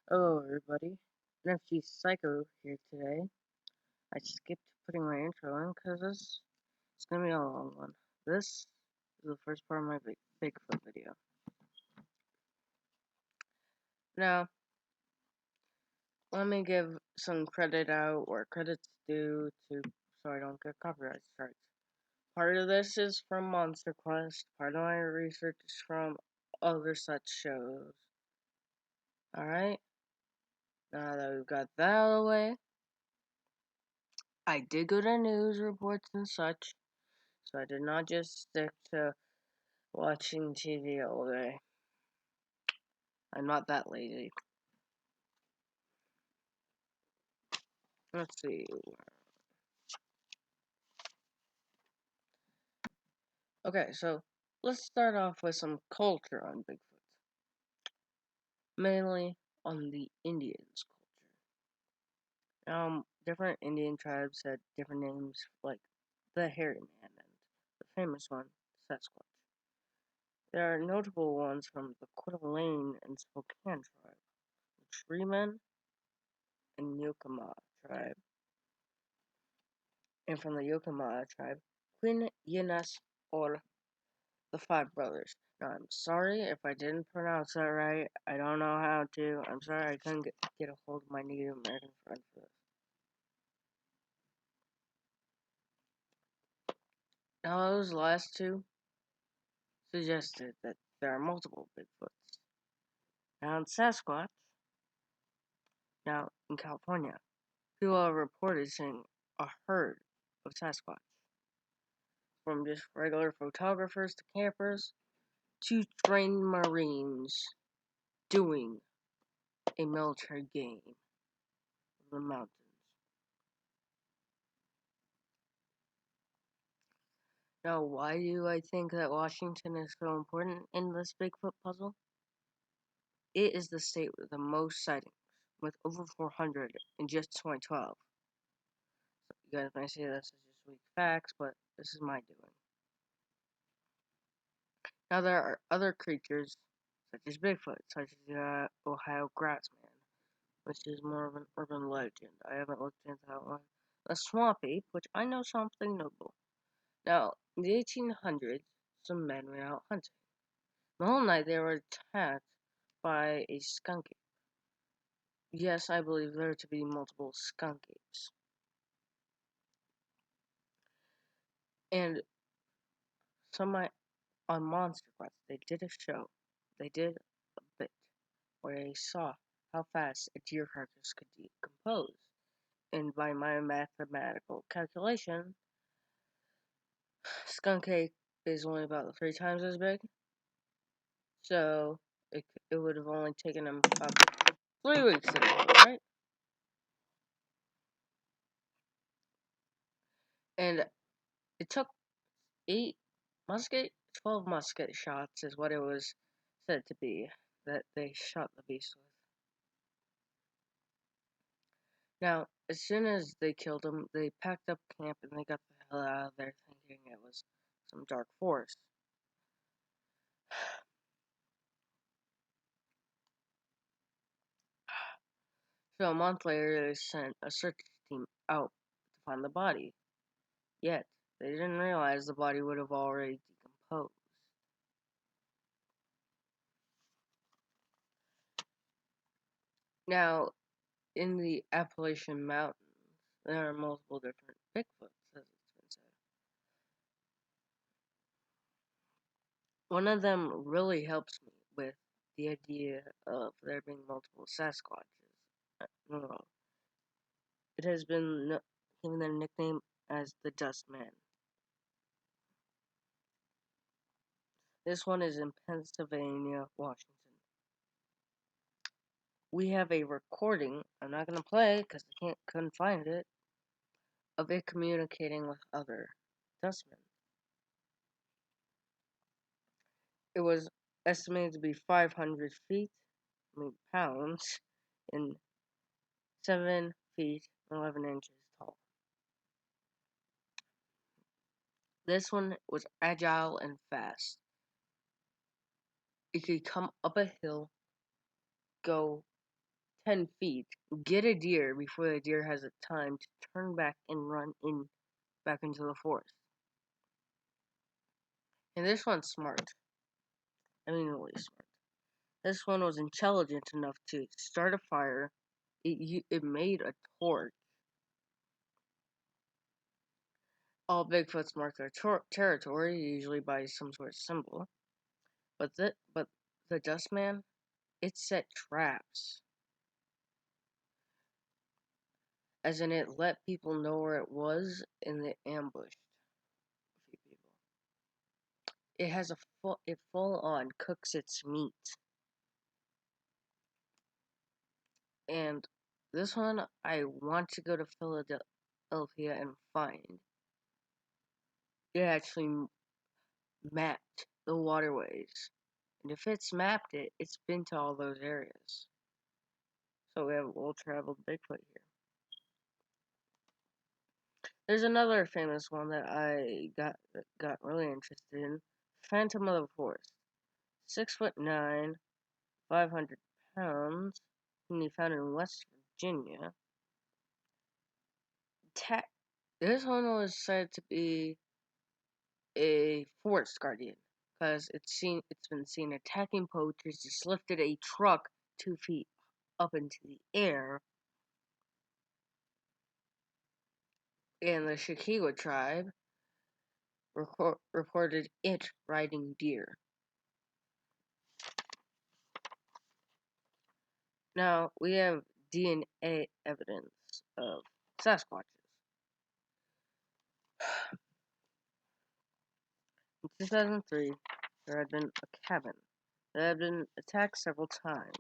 Hello, everybody. NFC Psycho here today. I skipped putting my intro in because it's gonna be a long one. This is the first part of my Bigfoot video. Now, let me give some credit out where credit's due to so I don't get copyright strikes. Part of this is from Monster Quest. Part of my research is from other such shows. Alright? Now that we've got that out of the way, I did go to news reports and such. So I did not just stick to watching TV all day. I'm not that lazy. Let's see. Okay, so let's start off with some culture on Bigfoot. Mainly on the Indians' culture. Different Indian tribes had different names, like the Hairy Man and the famous one, Sasquatch. There are notable ones from the Coeur d'Alene and Spokane tribe, the Treeman and Yakima tribe, and from the Yakima tribe, Queen Yenas or the Five Brothers. Now, I'm sorry if I didn't pronounce that right. I don't know how to. I'm sorry I couldn't get a hold of my Native American friend for this. Now, those last two suggested that there are multiple Bigfoots. Now, in Sasquatch, now in California, people have reported seeing a herd of Sasquatch. From just regular photographers to campers to trained Marines doing a military game in the mountains. Now, why do I think that Washington is so important in this Bigfoot puzzle? It is the state with the most sightings, with over 400 in just 2012. So you guys may say this is just weak facts, but this is my doing. Now, there are other creatures, such as Bigfoot, such as the Ohio Grassman, which is more of an urban legend. I haven't looked into that one. The swamp ape, which I know something notable. Now, in the 1800s, some men went out hunting. The whole night they were attacked by a skunk ape. Yes, I believe there to be multiple skunk apes. And on Monster Quest, they did a show. They did a bit where they saw how fast a deer carcass could decompose. And by my mathematical calculation, skunk ape is only about 3 times as big. So it would have only taken them about 3 weeks to kill, right? And it took 12 musket shots is what it was said to be that they shot the beast with. Now, as soon as they killed him, they packed up camp and they got the hell out of there thinking it was some dark forest. So a month later, they sent a search team out to find the body. Yet, they didn't realize the body would have already decomposed. Now, in the Appalachian Mountains, there are multiple different Bigfoots, as it's been said. One of them really helps me with the idea of there being multiple Sasquatches. No, it has been given their nickname as the Dustman. This one is in Pennsylvania, Washington. We have a recording, I'm not going to play because I couldn't find it, of it communicating with other dustmen. It was estimated to be 500 feet, pounds, and 7 feet 11 inches tall. This one was agile and fast. It could come up a hill, go 10 feet, get a deer before the deer has a time to turn back and run back into the forest. And this one's smart. I mean, really smart. This one was intelligent enough to start a fire. It made a torch. All Bigfoots mark their territory, usually by some sort of symbol. But the Dustman, it set traps. As in, it let people know where it was, and it ambushed a few people. It has it full on cooks its meat. And this one, I want to go to Philadelphia and find. It actually mapped the waterways. And if it's mapped it, it's been to all those areas. So we have well-traveled Bigfoot here. There's another famous one that I got really interested in. Phantom of the Forest. 6'9", 500 pounds, can be found in West Virginia. This one was said to be a forest guardian because it's been seen attacking poachers. Just lifted a truck 2 feet up into the air. And the Shikiwa tribe reported it riding deer. Now, we have DNA evidence of Sasquatches. In 2003, there had been a cabin that had been attacked several times.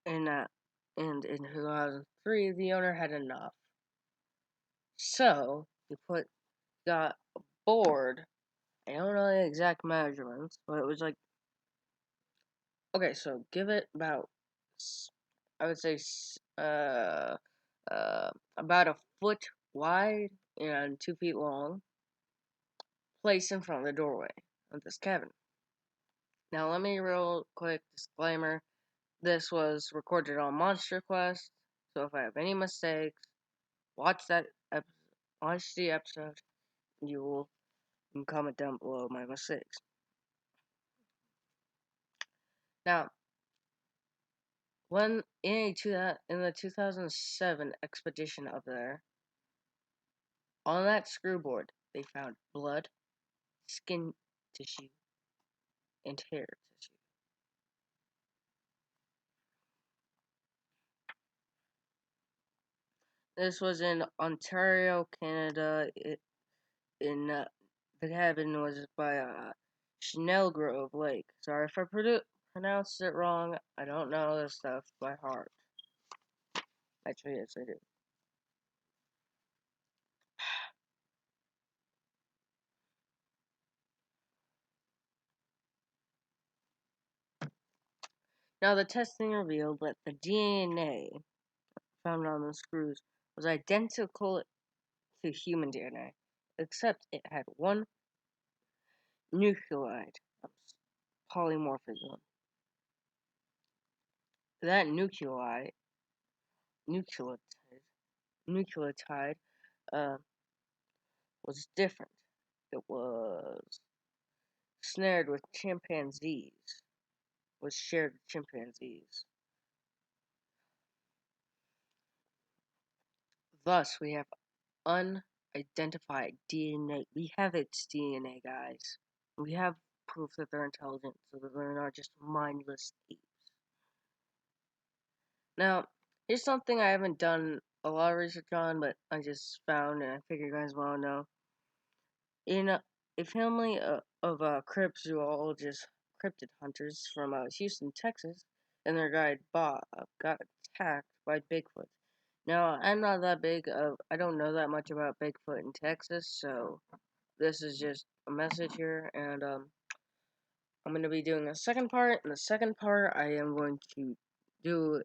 And in 2003, the owner had enough. So, he got a board. I don't know the exact measurements, but it was like, okay, so give it about, I would say, about a foot wide and 2 feet long, placed in front of the doorway of this cabin. Now, let me real quick disclaimer. This was recorded on Monster Quest, so if I have any mistakes, watch the episode. You can comment down below my mistakes. Now, when in the 2007 expedition up there, on that screwboard, they found blood, skin tissue, and hair tissue. This was in Ontario, Canada. The cabin was by Schnellgrove Lake. Sorry if I pronounced it wrong. I don't know this stuff by heart. Actually, yes, I do. Now, the testing revealed that the DNA found on the screws was identical to human DNA, except it had one nucleotide polymorphism. That nucleotide was different. It was snared with chimpanzees, was shared with chimpanzees. Thus, we have unidentified DNA. We have its DNA, guys. We have proof that they're intelligent, so that they're not just mindless apes. Now, here's something I haven't done a lot of research on, but I just found, and I figure you guys want to know. In a family of cryptid hunters from Houston, Texas, and their guide Bob got attacked by Bigfoot. Now, I'm not that big of, I don't know that much about Bigfoot in Texas, so this is just a message here, and I'm going to be doing a second part. In the second part, I am going to do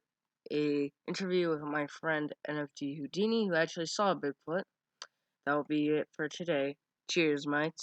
a interview with my friend NFG Houdini, who actually saw Bigfoot. That will be it for today. Cheers, mates.